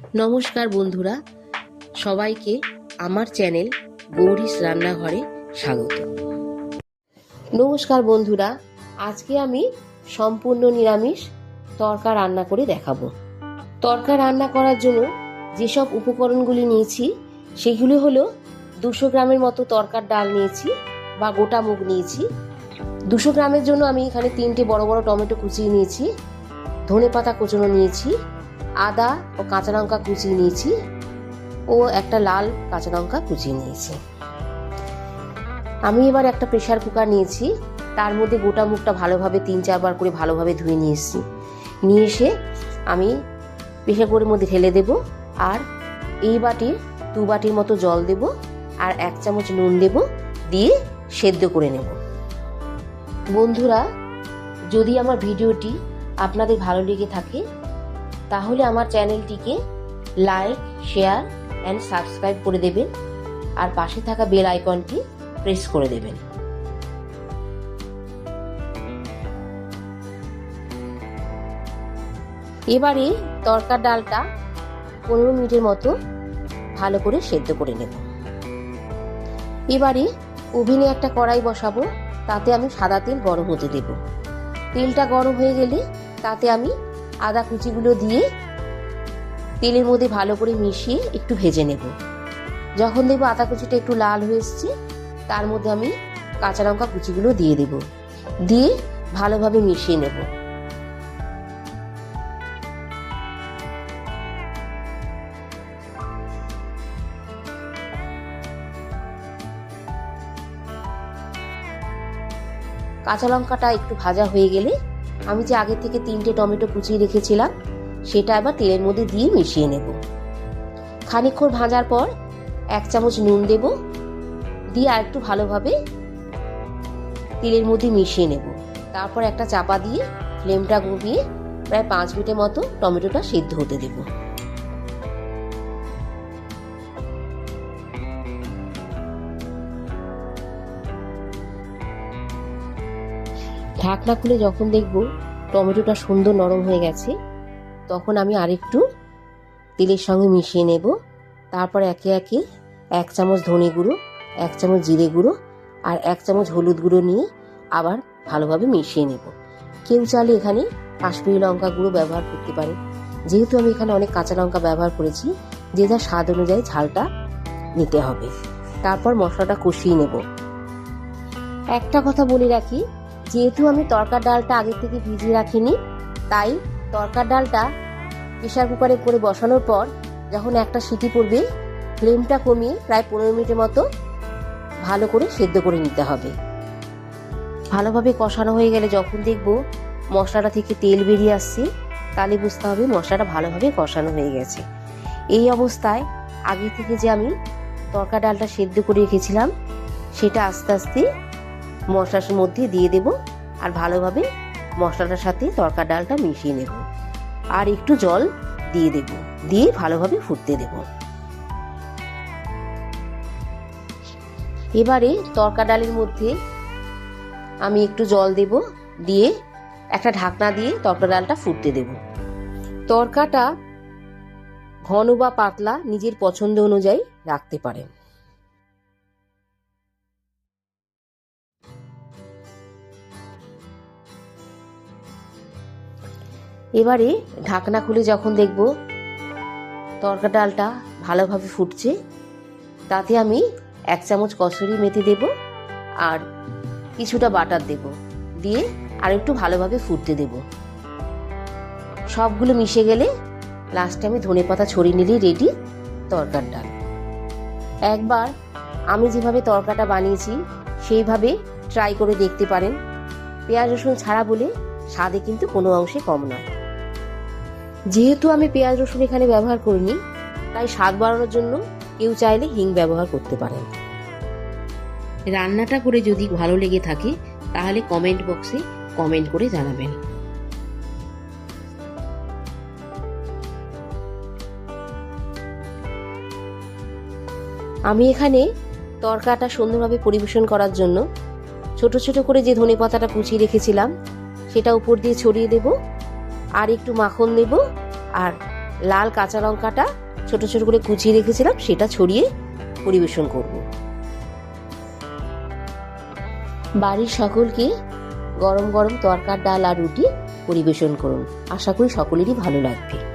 নমস্কার বন্ধুরা, সবাইকে আমার চ্যানেল গৌরীস রান্নাঘরে স্বাগত। নমস্কার বন্ধুরা, আজকে আমি সম্পূর্ণ নিরামিষ তরকা রান্না করে দেখাবো। তরকা রান্না করার জন্য যেসব উপকরণগুলি নিয়েছি সেগুলি হলো 200 গ্রামের মতো তরকার ডাল নিয়েছি বা গোটা মুগ নিয়েছি। 200 গ্রামের জন্য আমি এখানে 3টে বড় বড় টমেটো কুচিয়ে নিয়েছি, ধনেপাতা কুচনো নিয়েছি, আদা ও কাঁচা লঙ্কা কুচিয়ে নিয়েছি ও একটা লাল কাঁচা লঙ্কা কুচিয়ে নিয়েছি। আমি এবার একটা প্রেসার কুকার নিয়েছি, তার মধ্যে গোটা মুগটা ভালোভাবে 3-4 বার করে ভালোভাবে ধুয়ে নিয়ে এসে আমি প্রেসার কুকারের মধ্যে ঢেলে দেব। আর এই বাটির 2 বাটির মতো জল দেব আর 1 চামচ নুন দেব, দিয়ে সেদ্ধ করে নেব। বন্ধুরা, যদি আমার ভিডিওটি আপনাদের ভালো লেগে থাকে তাহলে আমার চ্যানেলটিকে লাইক, শেয়ার অ্যান্ড সাবস্ক্রাইব করে দেবেন আর পাশে থাকা বেল আইকনটি প্রেস করে দেবেন। এবারে তরকার ডালটা 15 মিনিটের মতো ভালো করে সেদ্ধ করে নেব। এবারে ওভেনে একটা কড়াই বসাবো, তাতে আমি সাদা তেল গরম হতে দেব। তেলটা গরম হয়ে গেলে তাতে আমি আদা কুচিগুলো দিয়ে তেলের মধ্যে ভালো করে মিশিয়ে একটু ভেজে নেব। যখন দেখব আদা কুচিটা একটু লাল হয়ে এসছে, তার মধ্যে আমি কাঁচা লঙ্কা কুচিগুলো দিয়ে দেব, দিয়ে ভালোভাবে মিশিয়ে নেব। কাঁচা লঙ্কাটা একটু ভাজা হয়ে গেলে আমি যে আগে থেকে 3টে টমেটো কুচিয়ে রেখেছিলাম সেটা এবার তেলের মধ্যে দিয়ে মিশিয়ে নেব। খানিকক্ষণ ভাজার পর 1 চামচ নুন দেব, দিয়ে আর একটু ভালোভাবে তেলের মধ্যে মিশিয়ে নেব। তারপর একটা চাপা দিয়ে ফ্লেমটা কমিয়ে প্রায় 5 মিনিটের মতো টমেটোটা সিদ্ধ হতে দেব। ঢাকনা খুলে যখন দেখব টমেটোটা সুন্দর নরম হয়ে গেছে, তখন আমি আরেকটু তেলের সঙ্গে মিশিয়ে নেব। তারপর একে একে 1 চামচ ধনে গুঁড়ো, 1 চামচ জিরে গুঁড়ো আর 1 চামচ হলুদ গুঁড়ো নিয়ে আবার ভালোভাবে মিশিয়ে নেব। কেউ চাইলে এখানে কাশ্মীরি লঙ্কা গুঁড়ো ব্যবহার করতে পারে। যেহেতু আমি এখানে অনেক কাঁচা লঙ্কা ব্যবহার করেছি, যে যার স্বাদ অনুযায়ী ঝালটা নিতে হবে। তারপর মশলাটা কষিয়ে নেব। একটা কথা বলে রাখি, যেহেতু আমি তরকার ডালটা আগে থেকে ভিজিয়ে রাখিনি, তাই তরকার ডালটা প্রেসার কুকারে করে বসানোর পর যখন একটা সিটি পড়বে, ফ্লেমটা কমিয়ে প্রায় 15 মিনিটের মতো ভালো করে সেদ্ধ করে নিতে হবে। ভালোভাবে কষানো হয়ে গেলে যখন দেখব মশলাটা থেকে তেল বেরিয়ে আসছে, তাহলে বুঝতে হবে মশলাটা ভালোভাবে কষানো হয়ে গেছে। এই অবস্থায় আগে থেকে যে আমি তরকার ডালটা সেদ্ধ করে রেখেছিলাম সেটা আস্তে আস্তে মশলার মধ্যে দিয়ে দেব আর ভালোভাবে মশলাটার সাথে তরকার ডালটা মিশিয়ে নেব আর একটু জল দিয়ে দেব, দিয়ে ভালোভাবে ফুটতে দেব। এবারে তরকার ডালের মধ্যে আমি একটু জল দেব, দিয়ে একটা ঢাকনা দিয়ে তরকার ডালটা ফুটতে দেব। তরকাটা ঘন বা পাতলা নিজের পছন্দ অনুযায়ী রাখতে পারেন। এবারে ঢাকনা খুলে যখন দেখব তরকার ডালটা ভালোভাবে ফুটছে, তাতে আমি 1 চামচ কসুরি মেথি দেব আর কিছুটা বাটার দেব, দিয়ে আর একটু ভালোভাবে ফুটতে দেব। সবগুলো মিশে গেলে লাস্টে আমি ধনেপাতা ছড়িয়ে নিলেই রেডি তরকার ডাল। একবার আমি যেভাবে তরকাটা বানিয়েছি সেইভাবে ট্রাই করে দেখতে পারেন। পেঁয়াজ রসুন ছাড়া বলে স্বাদে কিন্তু কোনো অংশে কম নয়। যেহেতু আমি পেঁয়াজ রসুন এখানে ব্যবহার করিনি, তাই স্বাদ বাড়ানোর জন্য কেউ চাইলে হিং ব্যবহার করতে পারেন। রান্নাটা করে যদি ভালো লেগে থাকে তাহলে কমেন্ট বক্সে কমেন্ট করে জানাবেন। আমি এখানে তরকাটা সুন্দরভাবে পরিবেশন করার জন্য ছোট ছোট করে যে ধনেপাতাটা কুচিয়ে রেখেছিলাম সেটা উপর দিয়ে ছড়িয়ে দেব, আর একটু মাখন দেব আর লাল কাঁচা লঙ্কাটা ছোট ছোট করে কুচিয়ে রেখেছিলাম, সেটা ছড়িয়ে পরিবেশন করব। বাড়ির সকলকে গরম গরম তরকার ডাল আর রুটি পরিবেশন করুন। আশা করি সকলেরই ভালো লাগবে।